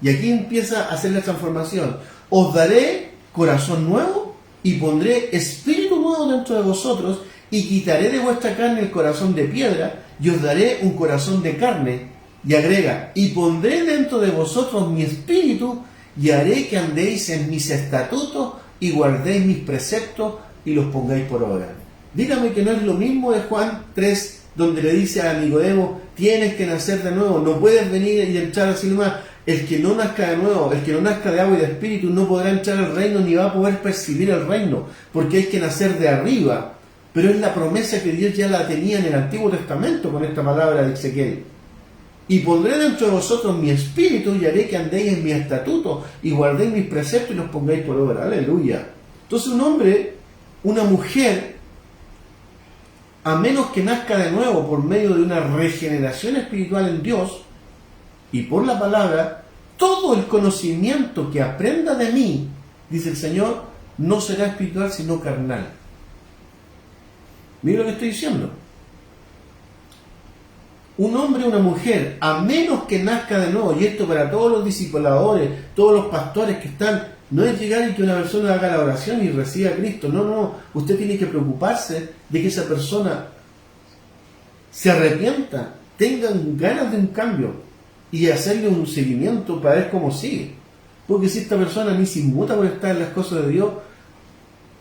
S1: Y aquí empieza a hacer la transformación. Os daré corazón nuevo, y pondré espíritu nuevo dentro de vosotros, y quitaré de vuestra carne el corazón de piedra, y os daré un corazón de carne. Y agrega: y pondré dentro de vosotros mi espíritu, y haré que andéis en mis estatutos, y guardéis mis preceptos, y los pongáis por obra. Dígame que no es lo mismo de Juan 3, donde le dice a Nicodemo: tienes que nacer de nuevo, no puedes venir y entrar así nomás. El que no nazca de nuevo, el que no nazca de agua y de espíritu, no podrá entrar al reino, ni va a poder percibir el reino, porque hay que nacer de arriba. Pero es la promesa que Dios ya la tenía en el Antiguo Testamento con esta palabra de Ezequiel. Y pondré dentro de vosotros mi espíritu, y haré que andéis en mi estatuto, y guardéis mis preceptos y los pongáis por obra. Aleluya. Entonces un hombre, una mujer, a menos que nazca de nuevo por medio de una regeneración espiritual en Dios y por la palabra, todo el conocimiento que aprenda de mí, dice el Señor, no será espiritual sino carnal. Mira lo que estoy diciendo. un hombre o una mujer, a menos que nazca de nuevo, y esto para todos los discipuladores, todos los pastores que están, no es llegar y que una persona haga la oración y reciba a Cristo, no, no, usted tiene que preocuparse de que esa persona se arrepienta, tenga ganas de un cambio y hacerle un seguimiento para ver cómo sigue. Porque si esta persona ni se inmuta por estar en las cosas de Dios,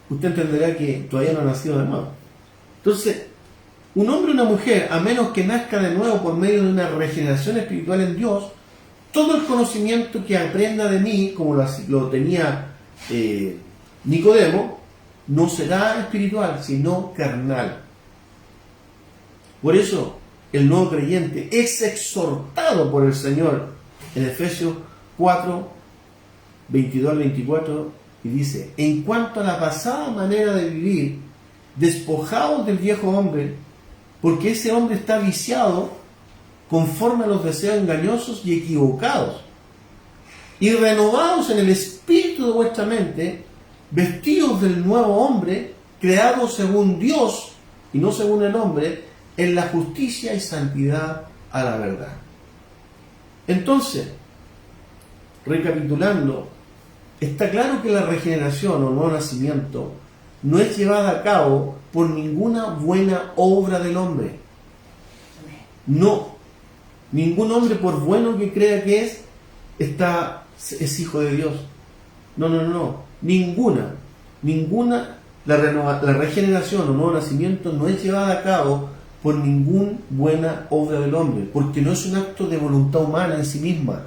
S1: usted entenderá que todavía no ha nacido de nuevo. Entonces, un hombre o una mujer, a menos que nazca de nuevo por medio de una regeneración espiritual en Dios, todo el conocimiento que aprenda de mí, como lo tenía Nicodemo, no será espiritual, sino carnal. Por eso, el nuevo creyente es exhortado por el Señor en Efesios 4, 22 al 24, y dice: en cuanto a la pasada manera de vivir, despojaos del viejo hombre, porque ese hombre está viciado conforme a los deseos engañosos y equivocados, y renovados en el espíritu de vuestra mente, vestidos del nuevo hombre, creado según Dios y no según el hombre, en la justicia y santidad a la verdad. Entonces, recapitulando, está claro que la regeneración o nuevo nacimiento no es llevada a cabo por ninguna buena obra del hombre. No. Ningún hombre, por bueno que crea que es hijo de Dios. No, no, no. Ninguna. La regeneración o nuevo nacimiento no es llevada a cabo por ninguna buena obra del hombre, porque no es un acto de voluntad humana en sí misma,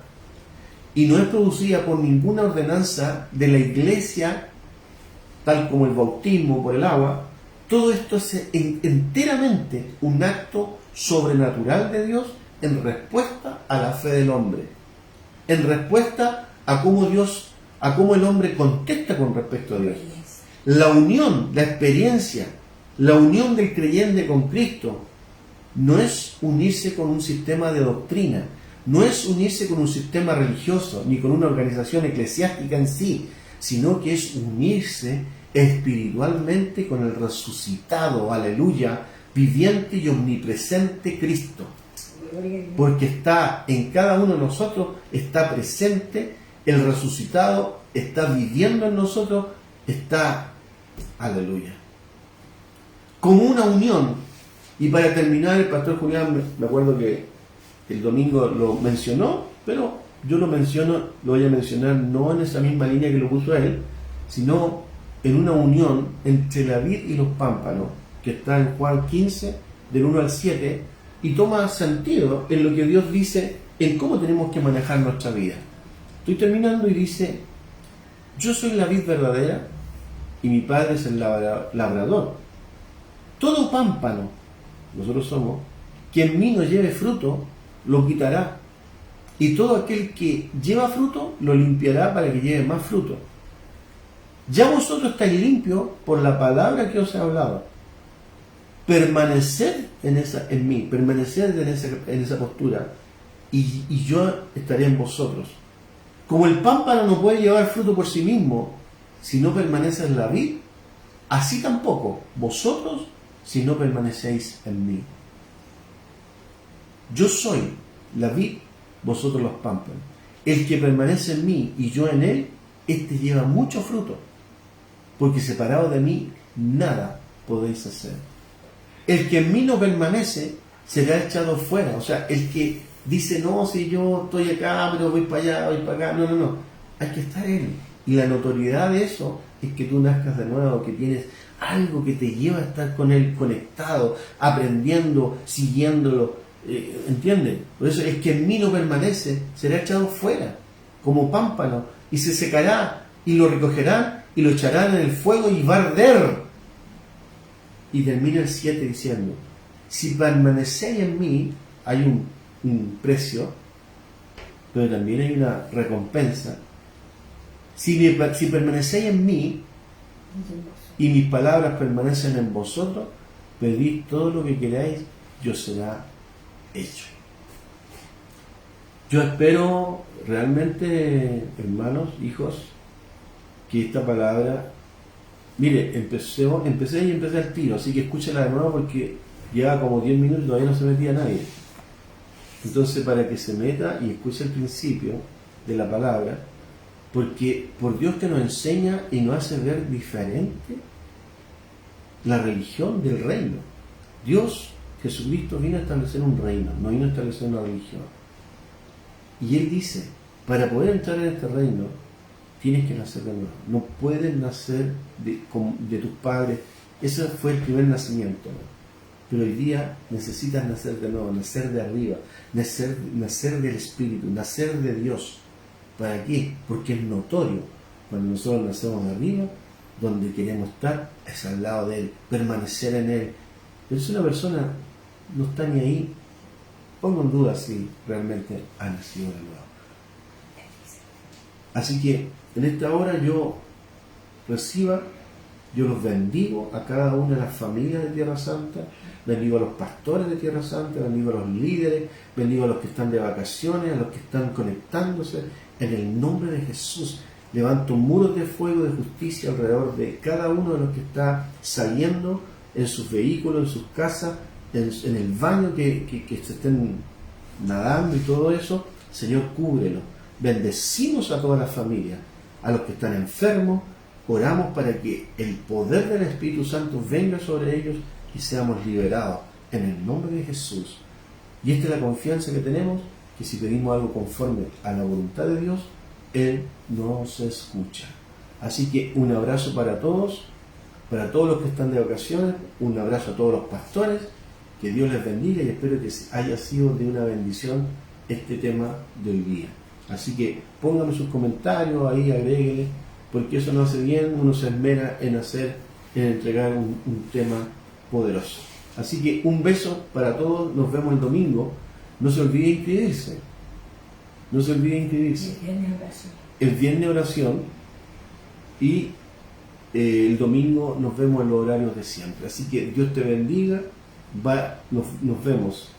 S1: y no es producida por ninguna ordenanza de la Iglesia, tal como el bautismo por el agua. Todo esto es enteramente un acto sobrenatural de Dios en respuesta a la fe del hombre, en respuesta a cómo el hombre contesta con respecto a Dios. La unión, la experiencia, la unión del creyente con Cristo no es unirse con un sistema de doctrina, no es unirse con un sistema religioso ni con una organización eclesiástica en sí, sino que es unirse espiritualmente con el resucitado, aleluya, viviente y omnipresente Cristo. Porque está en cada uno de nosotros, está presente, el resucitado está viviendo en nosotros, está, aleluya, como una unión. Y para terminar, el pastor Julián, me acuerdo que el domingo lo mencionó, pero yo lo voy a mencionar no en esa misma línea que lo puso él, sino en una unión entre la vid y los pámpanos, que está en Juan 15, del 1 al 7, y toma sentido en lo que Dios dice en cómo tenemos que manejar nuestra vida. Estoy terminando y dice: yo soy la vid verdadera y mi Padre es el labrador. Todo pámpano, nosotros somos, que en mí no lleve fruto, lo quitará, y todo aquel que lleva fruto, lo limpiará para que lleve más fruto. Ya vosotros estáis limpios por la palabra que os he hablado. Permaneced en mí, permaneced en esa postura, y yo estaré en vosotros. Como el pámpano no puede llevar fruto por sí mismo si no permanece en la vid, así tampoco vosotros si no permanecéis en mí. Yo soy la vid, vosotros los pámpanos. El que permanece en mí y yo en él, este lleva mucho fruto, porque separado de mí nada podéis hacer. El que en mí no permanece será echado fuera. O sea, el que dice: no, si yo estoy acá, pero voy para allá, voy para acá. No, no, no. Hay que estar él. Y la notoriedad de eso es que tú nazcas de nuevo, que tienes algo que te lleva a estar con él conectado, aprendiendo, siguiéndolo. ¿Entiendes? Por eso es que en mí no permanece, será echado fuera, como pámpano, y se secará, y lo recogerán, y lo echarán en el fuego, y va a arder. Y termina el 7 diciendo: si permanecéis en mí, hay un precio, pero también hay una recompensa. Si permanecéis en mí y mis palabras permanecen en vosotros, pedid todo lo que queráis, yo será hecho. Yo espero realmente, hermanos, hijos, que esta palabra, mire, empecé al tiro, así que escúchala de nuevo porque lleva como 10 minutos y todavía no se metía nadie. Entonces, para que se meta y escuche el principio de la palabra, porque por Dios que nos enseña y nos hace ver diferente la religión del reino. Dios, Jesucristo, vino a establecer un reino, no vino a establecer una religión. Y Él dice, para poder entrar en este reino, tienes que nacer de nuevo. No puedes nacer de tus padres. Ese fue el primer nacimiento, ¿no? Pero hoy día necesitas nacer de nuevo, nacer de arriba, nacer del Espíritu, nacer de Dios. ¿Para qué? Porque es notorio cuando nosotros nacemos de arriba, donde queremos estar es al lado de Él, permanecer en Él. Pero si una persona no está ni ahí, pongo en duda si realmente ha nacido de nuevo. Así que en esta hora yo los bendigo a cada una de las familias de Tierra Santa, bendigo a los pastores de Tierra Santa, bendigo a los líderes, bendigo a los que están de vacaciones, a los que están conectándose. En el nombre de Jesús, levanto muros de fuego de justicia alrededor de cada uno de los que está saliendo en sus vehículos, en sus casas, en el baño que se estén nadando y todo eso. Señor, cúbrelo. Bendecimos a toda la familia, a los que están enfermos. Oramos para que el poder del Espíritu Santo venga sobre ellos y seamos liberados en el nombre de Jesús. Y esta es la confianza que tenemos, que si pedimos algo conforme a la voluntad de Dios, Él nos escucha. Así que un abrazo para todos los que están de vacaciones, un abrazo a todos los pastores, que Dios les bendiga y espero que haya sido de una bendición este tema de hoy día. Así que pónganme sus comentarios ahí, agréguenle, porque eso nos hace bien, uno se esmera en entregar un tema poderoso. Así que un beso para todos, nos vemos el domingo. No se olvide inscribirse. No se olvide inscribirse. El viernes oración y el domingo nos vemos en los horarios de siempre. Así que Dios te bendiga. Nos vemos